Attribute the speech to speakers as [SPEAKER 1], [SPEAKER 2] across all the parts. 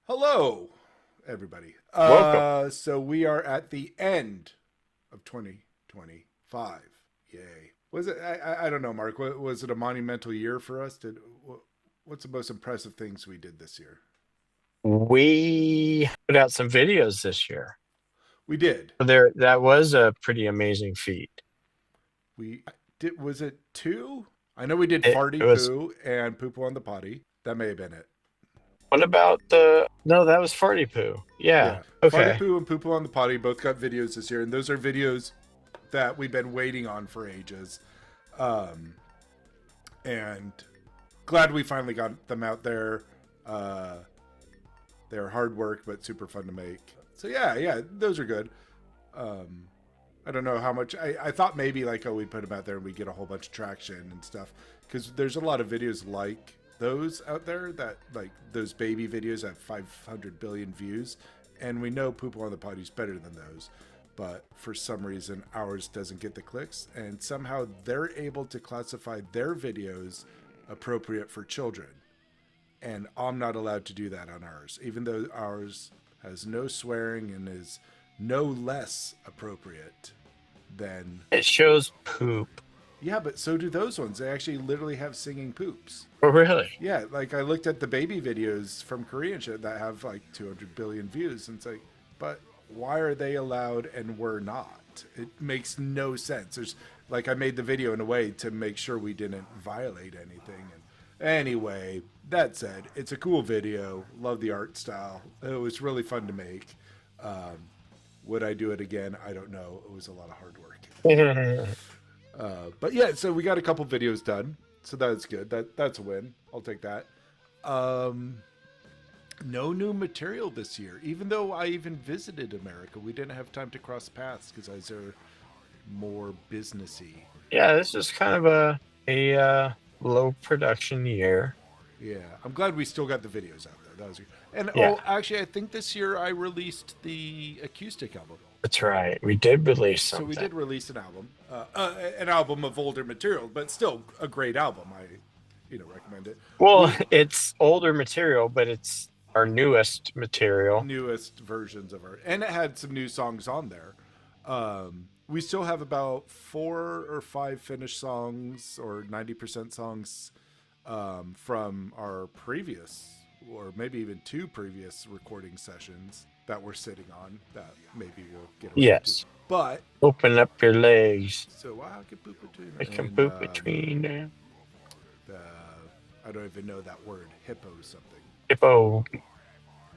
[SPEAKER 1] Hello, everybody.
[SPEAKER 2] Welcome.
[SPEAKER 1] So we are at the end of 2025. Yay! Was it? I don't know, Mark. Was it a monumental year for us? What's the most impressive things we did this year?
[SPEAKER 2] We put out some videos this year.
[SPEAKER 1] We did.
[SPEAKER 2] That was a pretty amazing feat.
[SPEAKER 1] We did. Was it two? I know we did
[SPEAKER 2] It
[SPEAKER 1] farty
[SPEAKER 2] was,
[SPEAKER 1] poo and poo poo on the potty. That may have been it.
[SPEAKER 2] what about no, that was Farty Poo. Yeah.
[SPEAKER 1] Yeah, farty
[SPEAKER 2] Okay.
[SPEAKER 1] poo and poo poo on the potty both got videos this year, and those are videos that we've been waiting on for ages. Um, and glad we finally got them out there. Uh, they're hard work, but super fun to make. So yeah, those are good. Um, I don't know how much. I thought maybe like, oh, we put them out there and we get a whole bunch of traction and stuff, because there's a lot of videos like those out there that like those baby videos have 500 billion views, and we know Poop on the Potty's better than those. But for some reason, ours doesn't get the clicks, and somehow they're able to classify their videos appropriate for children, and I'm not allowed to do that on ours, even though ours has no swearing and is no less appropriate than.
[SPEAKER 2] It shows poop.
[SPEAKER 1] Yeah, but so do those ones. They actually literally have singing poops.
[SPEAKER 2] Oh, really?
[SPEAKER 1] Yeah, like I looked at the baby videos from Korean shit that have like 200 billion views, and it's like, but why are they allowed and we're not? It makes no sense. There's like I made the video in a way to make sure we didn't violate anything. And anyway, that said, it's a cool video. Love the art style. It was really fun to make. Um, would I do it again? I don't know. It was a lot of hard work. But yeah, so we got a couple videos done, so that's good. That's a win. I'll take that. Um, no new material this year, even though I even visited America. We didn't have time to cross paths because I was there more businessy.
[SPEAKER 2] Yeah, this is kind of a low production year.
[SPEAKER 1] Yeah, I'm glad we still got the videos out there. That was good. And
[SPEAKER 2] Yeah,
[SPEAKER 1] actually, I think this year I released the acoustic album.
[SPEAKER 2] that's right. We did release
[SPEAKER 1] So we
[SPEAKER 2] something.
[SPEAKER 1] did release an album of older material, but still a great album. I, recommend it.
[SPEAKER 2] Well,
[SPEAKER 1] We
[SPEAKER 2] it's older material, but it's our newest material.
[SPEAKER 1] newest versions of our, and it had some new songs on there. We still have about 4 or 5 finished songs or 90% songs from our previous, or maybe even 2 previous recording sessions that we're sitting on that maybe we'll get around to.
[SPEAKER 2] Yes.
[SPEAKER 1] But
[SPEAKER 2] Open up your legs.
[SPEAKER 1] so I can poop between
[SPEAKER 2] I can
[SPEAKER 1] and
[SPEAKER 2] poop between them.
[SPEAKER 1] the I don't even know that word, hippo something
[SPEAKER 2] Hippo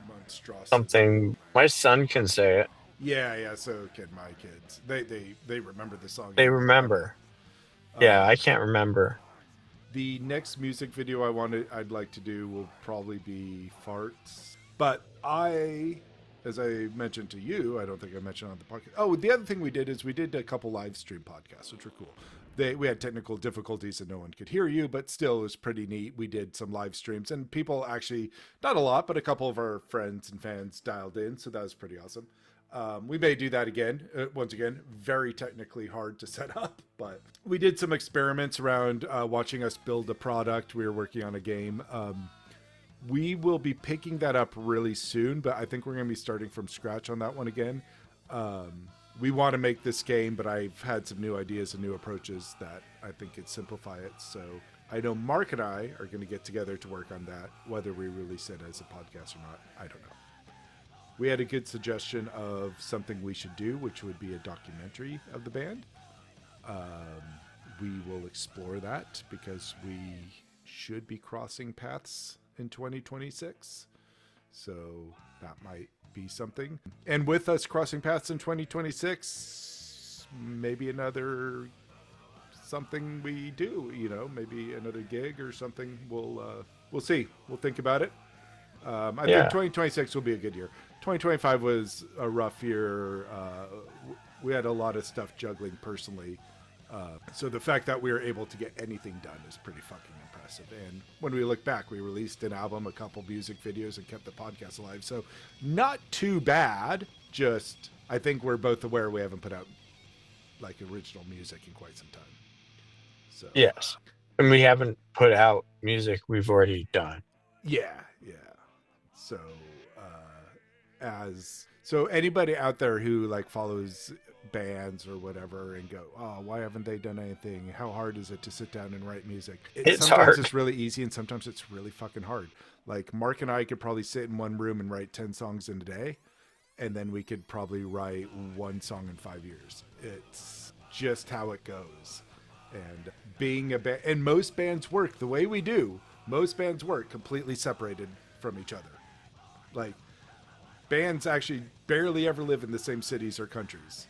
[SPEAKER 1] monstrosity.
[SPEAKER 2] something. My son can say it.
[SPEAKER 1] Yeah. So can my kids. They remember the song.
[SPEAKER 2] They
[SPEAKER 1] Forever.
[SPEAKER 2] remember. Yeah, I can't remember.
[SPEAKER 1] The next music video I'd like to do will probably be farts. But as I mentioned to you, I don't think I mentioned on the podcast. Oh, the other thing we did is we did a couple live stream podcasts, which were cool. We had technical difficulties and no one could hear you, but still it was pretty neat. We did some live streams and people actually, not a lot, but a couple of our friends and fans dialed in. So that was pretty awesome. We may do that again. Once again, very technically hard to set up, but we did some experiments around watching us build a product. We were working on a game. We will be picking that up really soon, but I think we're going to be starting from scratch on that one again. We want to make this game, but I've had some new ideas and new approaches that I think could simplify it. So I know Mark and I are going to get together to work on that. Whether we release it as a podcast or not, I don't know. We had a good suggestion of something we should do, which would be a documentary of the band. We will explore that because we should be crossing paths in 2026. So that might be something. And with us crossing paths in 2026, maybe another something we do, maybe another gig or something. We'll see. We'll think about it. I think 2026 will be a good year. 2025 was a rough year. We had a lot of stuff juggling personally. So the fact that we were able to get anything done is pretty fucking impressive. And when we look back, we released an album, a couple music videos, and kept the podcast alive. So not too bad. Just, I think we're both aware we haven't put out like original music in quite some time. So
[SPEAKER 2] Yes. And we haven't put out music we've already done.
[SPEAKER 1] yeah. So as so anybody out there who like follows bands or whatever and go, oh, why haven't they done anything? How hard is it to sit down and write music?
[SPEAKER 2] It's
[SPEAKER 1] Sometimes
[SPEAKER 2] hard.
[SPEAKER 1] it's really easy and sometimes it's really fucking hard. Like Mark and I could probably sit in one room and write 10 songs in a day, and then we could probably write one song in 5 years. It's just how it goes. And being a band, and most bands work the way we do. Most bands work completely separated from each other. Like bands actually barely ever live in the same cities or countries.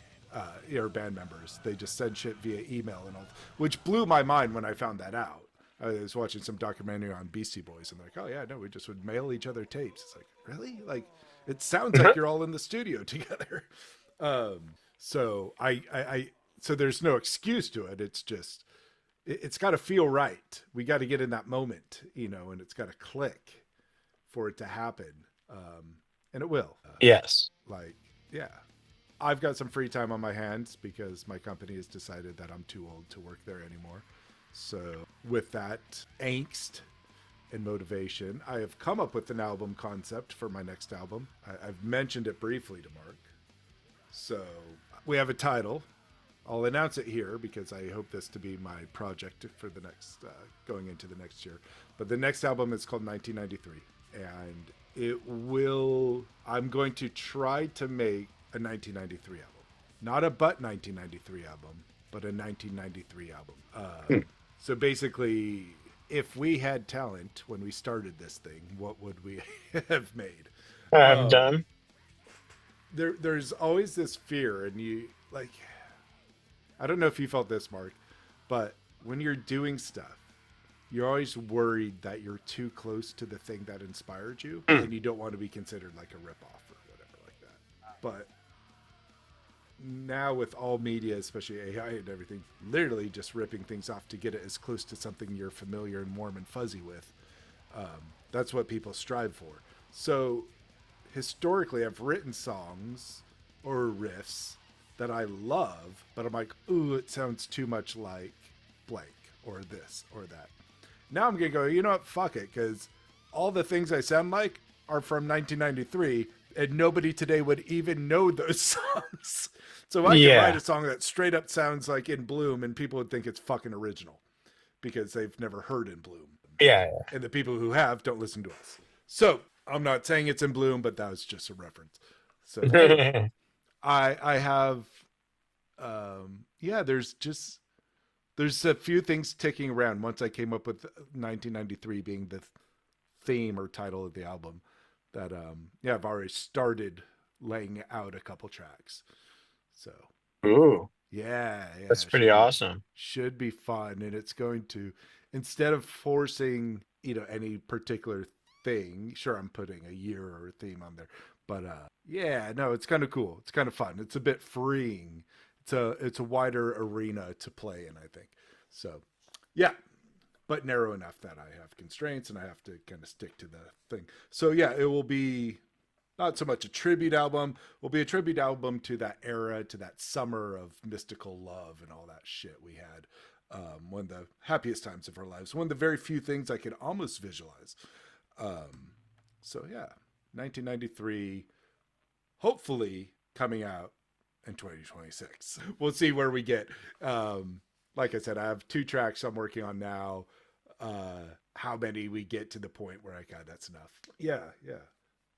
[SPEAKER 1] Or band members, they just send shit via email and all, which blew my mind when I found that out. I was watching some documentary on Beastie Boys, and they're like, "Oh yeah, no, we just would mail each other tapes." It's like, really? Like, it sounds like you're all in the studio together. So so there's no excuse to it. It's just, it's got to feel right. We got to get in that moment, and it's got to click for it to happen. And it will.
[SPEAKER 2] Yes.
[SPEAKER 1] Like, yeah. I've got some free time on my hands because my company has decided that I'm too old to work there anymore. So with that angst and motivation, I have come up with an album concept for my next album. I've mentioned it briefly to Mark. So we have a title. I'll announce it here because I hope this to be my project for the next, going into the next year. But the next album is called 1993. And I'm going to try to make a 1993 album. Not a Butt 1993 album, but a 1993 album. So basically, if we had talent when we started this thing, what would we have made?
[SPEAKER 2] I've done.
[SPEAKER 1] There's always this fear, and I don't know if you felt this, Mark, but when you're doing stuff, you're always worried that you're too close to the thing that inspired you, and you don't want to be considered like a ripoff or whatever like that. But now with all media, especially AI and everything, literally just ripping things off to get it as close to something you're familiar and warm and fuzzy with. That's what people strive for. So historically, I've written songs or riffs that I love, but I'm like, ooh, it sounds too much like blank or this or that. Now I'm going to go, you know what, fuck it, because all the things I sound like are from 1993, and nobody today would even know those songs. So I can write a song that straight up sounds like In Bloom, and people would think it's fucking original because they've never heard In Bloom.
[SPEAKER 2] Yeah.
[SPEAKER 1] And the people who have don't listen to us. So I'm not saying it's In Bloom, but that was just a reference. So anyway, I have, there's a few things ticking around once I came up with 1993 being the theme or title of the album that, I've already started laying out a couple tracks. So,
[SPEAKER 2] Ooh,
[SPEAKER 1] yeah,
[SPEAKER 2] that's pretty awesome.
[SPEAKER 1] should be fun. And it's going to, instead of forcing, any particular thing, sure, I'm putting a year or a theme on there, but, it's kind of cool. It's kind of fun. It's a bit freeing. It's a wider arena to play in, I think. So, yeah, but narrow enough that I have constraints and I have to kind of stick to the thing. So, yeah, it will be not so much a tribute album. It will be a tribute album to that era, to that summer of mystical love and all that shit we had. One of the happiest times of our lives. One of the very few things I could almost visualize. So, yeah, 1993, hopefully coming out in 2026. We'll see where we get. Like I said, I have 2 tracks I'm working on now. How many we get to the point where that's enough. Yeah.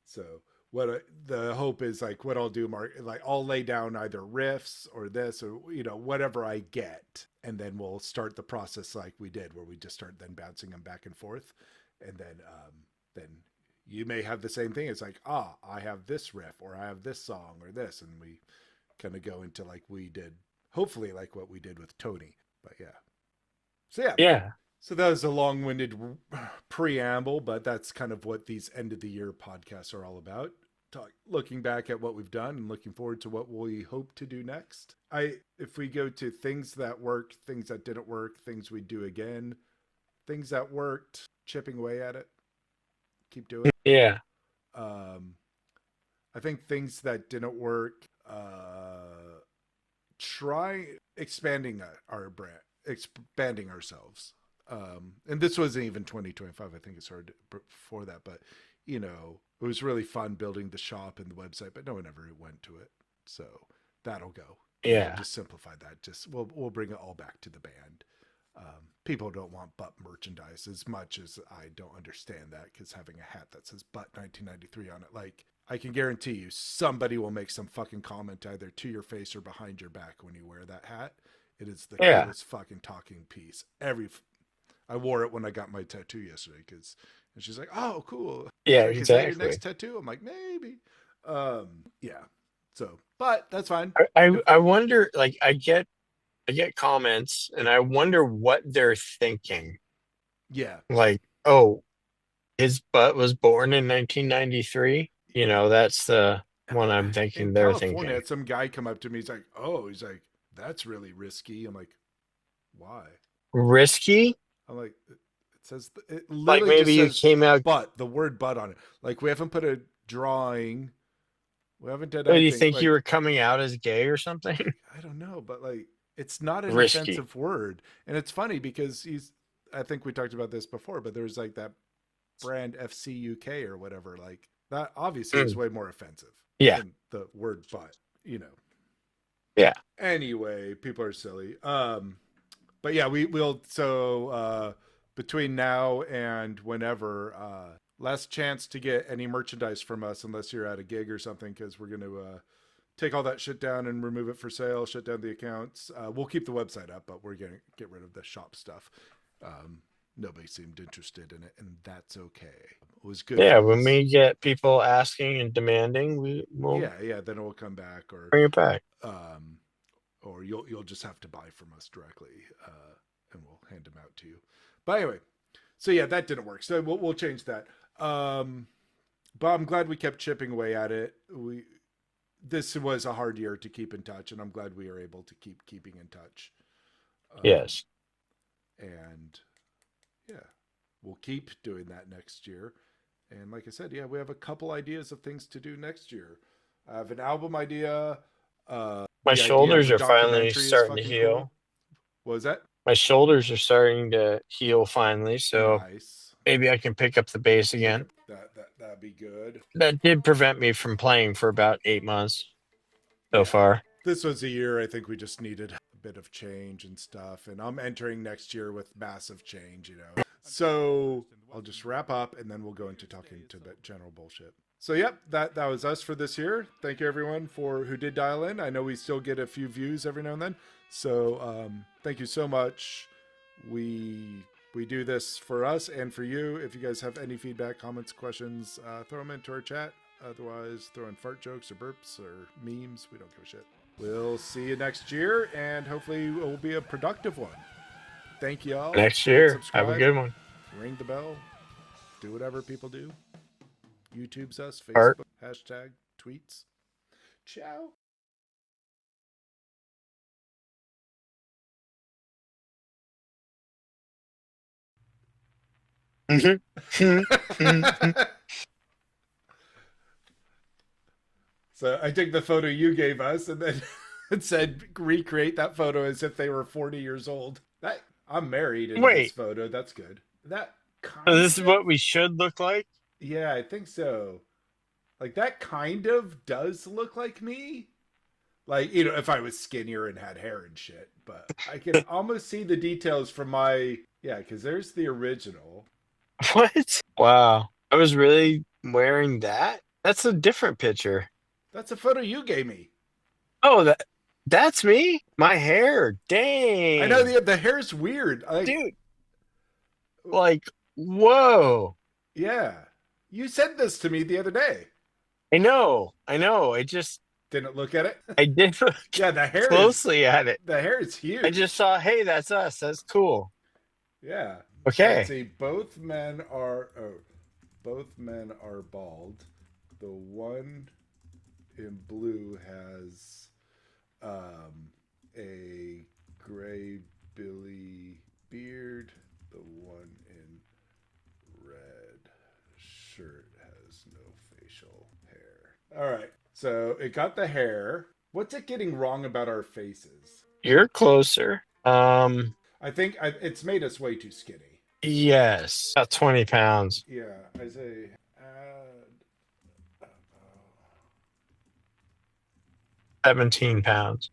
[SPEAKER 1] So the hope is like what I'll do, Mark, like I'll lay down either riffs or this or whatever I get, and then we'll start the process like we did, where we just start then bouncing them back and forth, and then you may have the same thing. It's like, I have this riff or I have this song or this, and we kind of go into like we did, hopefully like what we did with Tony. But
[SPEAKER 2] Yeah.
[SPEAKER 1] so that was a long-winded preamble, but that's kind of what these end of the year podcasts are all about. Looking back at what we've done and looking forward to what we hope to do next. If we go to things that worked, things that didn't work, things we do again, things that worked, chipping away at it, keep doing it.
[SPEAKER 2] Yeah.
[SPEAKER 1] I think things that didn't work, try expanding our brand, expanding ourselves. And this wasn't even 2025. I think it started before that, but it was really fun building the shop and the website, but no one ever went to it. So that'll go. We'll
[SPEAKER 2] Yeah.
[SPEAKER 1] just simplify that. Just we'll bring it all back to the band. People don't want butt merchandise as much as I don't understand that, because having a hat that says butt 1993 on it, like, I can guarantee you somebody will make some fucking comment either to your face or behind your back when you wear that hat. It is the
[SPEAKER 2] Yeah.
[SPEAKER 1] coolest fucking talking piece. I wore it when I got my tattoo yesterday, and she's like, "Oh, cool.
[SPEAKER 2] Yeah,
[SPEAKER 1] Like, is that your
[SPEAKER 2] exactly.
[SPEAKER 1] next tattoo?" I'm like, "Maybe." Yeah. So, but that's fine.
[SPEAKER 2] I wonder, like, I get comments and I wonder what they're thinking.
[SPEAKER 1] Yeah.
[SPEAKER 2] Like, oh, his butt was born in 1993. That's the one I'm
[SPEAKER 1] In
[SPEAKER 2] thinking they're
[SPEAKER 1] California, I
[SPEAKER 2] thinking.
[SPEAKER 1] had some guy come up to me. He's like, "Oh," he's like, "that's really risky." I'm like, "Why?"
[SPEAKER 2] Risky?
[SPEAKER 1] I'm like, it
[SPEAKER 2] Like
[SPEAKER 1] literally
[SPEAKER 2] maybe
[SPEAKER 1] just
[SPEAKER 2] you
[SPEAKER 1] says
[SPEAKER 2] came out.
[SPEAKER 1] "but," the word "but" on it. Like, we haven't put a drawing. We haven't done
[SPEAKER 2] Oh, do you
[SPEAKER 1] anything.
[SPEAKER 2] think you
[SPEAKER 1] Like,
[SPEAKER 2] were coming out as gay or something?
[SPEAKER 1] I don't know, but like, it's not an
[SPEAKER 2] Risky.
[SPEAKER 1] offensive word, and it's funny because I think we talked about this before, but there's like that brand FCUK or whatever. Like, that obviously is
[SPEAKER 2] Mm,
[SPEAKER 1] way more offensive
[SPEAKER 2] yeah.
[SPEAKER 1] than the word "but." You know.
[SPEAKER 2] Yeah.
[SPEAKER 1] Anyway, people are silly. But yeah, we'll between now and whenever, last chance to get any merchandise from us unless you're at a gig or something, because we're going to take all that shit down and remove it for sale, shut down the accounts. We'll keep the website up, but we're going to get rid of the shop stuff. Nobody seemed interested in it, and that's okay. It was good
[SPEAKER 2] Yeah.
[SPEAKER 1] for
[SPEAKER 2] When
[SPEAKER 1] us.
[SPEAKER 2] we get people asking and demanding, we'll
[SPEAKER 1] Yeah, then it will come back,
[SPEAKER 2] bring it back.
[SPEAKER 1] um, or you'll just have to buy from us directly, and we'll hand them out to you. But anyway, so yeah, that didn't work. So we'll change that. But I'm glad we kept chipping away at it. This was a hard year to keep in touch, and I'm glad we are able to keep keeping in touch.
[SPEAKER 2] Yes.
[SPEAKER 1] And yeah, we'll keep doing that next year. And like I said, yeah, we have a couple ideas of things to do next year. I have an album idea.
[SPEAKER 2] My
[SPEAKER 1] The idea of
[SPEAKER 2] shoulders
[SPEAKER 1] a
[SPEAKER 2] are finally
[SPEAKER 1] documentary is
[SPEAKER 2] starting to
[SPEAKER 1] fucking cool.
[SPEAKER 2] heal.
[SPEAKER 1] What was that?
[SPEAKER 2] My shoulders are starting to heal finally, so
[SPEAKER 1] Nice.
[SPEAKER 2] maybe I can pick up the bass
[SPEAKER 1] Pick
[SPEAKER 2] again.
[SPEAKER 1] up that'd be good.
[SPEAKER 2] That did prevent me from playing for about 8 months so
[SPEAKER 1] Yeah.
[SPEAKER 2] far.
[SPEAKER 1] This was a year I think we just needed a bit of change and stuff. And I'm entering next year with massive change. So I'll just wrap up and then we'll go into talking to the general bullshit. So yep, that was us for this year. Thank you everyone for who did dial in. I know we still get a few views every now and then. So thank you so much. We do this for us and for you. If you guys have any feedback, comments, questions, throw them into our chat. Otherwise, throw in fart jokes or burps or memes. We don't give a shit. We'll see you next year, and hopefully it will be a productive one. Thank y'all.
[SPEAKER 2] Next
[SPEAKER 1] Hit
[SPEAKER 2] year, have a
[SPEAKER 1] subscribe,
[SPEAKER 2] good one.
[SPEAKER 1] ring the bell, do whatever people do. YouTube's us,
[SPEAKER 2] Art.
[SPEAKER 1] Facebook, hashtag, tweets. Ciao. So I took the photo you gave us, and then it said recreate that photo as if they were 40 years old. I'm married in this
[SPEAKER 2] Wait,
[SPEAKER 1] photo. That's good. That
[SPEAKER 2] so
[SPEAKER 1] kind
[SPEAKER 2] this is
[SPEAKER 1] of,
[SPEAKER 2] what we should look like?
[SPEAKER 1] yeah, I think so. Like, that kind of does look like me. Like, if I was skinnier and had hair and shit. But I can almost see the details from my, yeah, because there's the original.
[SPEAKER 2] What? Wow. I was really wearing that? That's a different picture.
[SPEAKER 1] That's a photo you gave me.
[SPEAKER 2] Oh, that's me? My hair.
[SPEAKER 1] I know
[SPEAKER 2] Dang.
[SPEAKER 1] the hair's weird.
[SPEAKER 2] Dude, like, whoa.
[SPEAKER 1] Yeah. You said this to me the other day.
[SPEAKER 2] I know. I know.
[SPEAKER 1] Didn't look at it.
[SPEAKER 2] I did look
[SPEAKER 1] Yeah, the hair is
[SPEAKER 2] closely at it.
[SPEAKER 1] the hair is
[SPEAKER 2] I
[SPEAKER 1] huge.
[SPEAKER 2] just saw, hey, that's us. That's cool.
[SPEAKER 1] Yeah. Let's
[SPEAKER 2] Okay.
[SPEAKER 1] see. Both men are bald. The one in blue has a gray Billy beard. The one in red shirt has no facial hair. All right. So it got the hair. What's it getting wrong about our faces?
[SPEAKER 2] You're closer.
[SPEAKER 1] I think it's made us way too skinny.
[SPEAKER 2] Yes. About 20 pounds.
[SPEAKER 1] Yeah, I say
[SPEAKER 2] 17 pounds.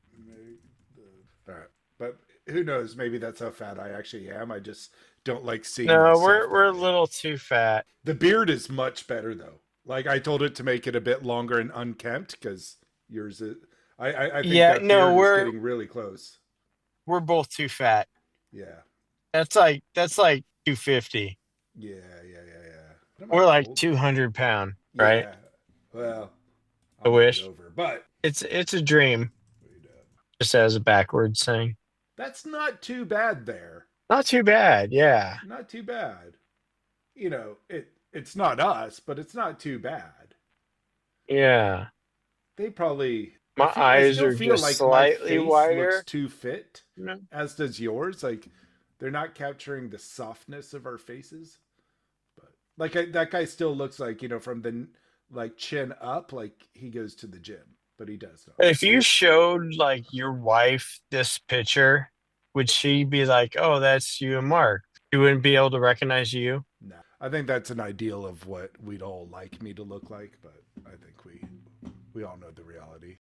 [SPEAKER 1] All right. But who knows? Maybe that's how fat I actually am. I just don't like seeing
[SPEAKER 2] No,
[SPEAKER 1] myself
[SPEAKER 2] we're
[SPEAKER 1] that
[SPEAKER 2] a
[SPEAKER 1] way.
[SPEAKER 2] little too fat.
[SPEAKER 1] The beard is much better though. Like I told it to make it a bit longer and unkempt because yours is. I think
[SPEAKER 2] Yeah,
[SPEAKER 1] that
[SPEAKER 2] no,
[SPEAKER 1] beard is getting really close.
[SPEAKER 2] we're both too fat.
[SPEAKER 1] Yeah.
[SPEAKER 2] That's like 250.
[SPEAKER 1] Yeah. Yeah. Yeah. Yeah. What am I
[SPEAKER 2] We're like
[SPEAKER 1] old?
[SPEAKER 2] 200 pound, right?
[SPEAKER 1] Yeah. Well,
[SPEAKER 2] I
[SPEAKER 1] I'm a bit
[SPEAKER 2] wish.
[SPEAKER 1] over, but
[SPEAKER 2] It's a dream,
[SPEAKER 1] wait up.
[SPEAKER 2] just as a backwards thing.
[SPEAKER 1] That's not too bad there.
[SPEAKER 2] Not too bad, yeah.
[SPEAKER 1] Not too bad. It's not us, but it's not too bad.
[SPEAKER 2] Yeah.
[SPEAKER 1] They probably
[SPEAKER 2] My
[SPEAKER 1] I
[SPEAKER 2] eyes
[SPEAKER 1] still
[SPEAKER 2] are
[SPEAKER 1] feel
[SPEAKER 2] just
[SPEAKER 1] like my
[SPEAKER 2] slightly
[SPEAKER 1] face looks
[SPEAKER 2] wider.
[SPEAKER 1] too fit,
[SPEAKER 2] No.
[SPEAKER 1] as does yours. Like they're not capturing the softness of our faces. But that guy still looks like, from the like chin up, like he goes to the gym, but he does not.
[SPEAKER 2] If you showed like your wife this picture, would she be like, "Oh, that's you and Mark"? She wouldn't be able to recognize you.
[SPEAKER 1] No. I think that's an ideal of what we'd all like me to look like, but I think we all know the reality.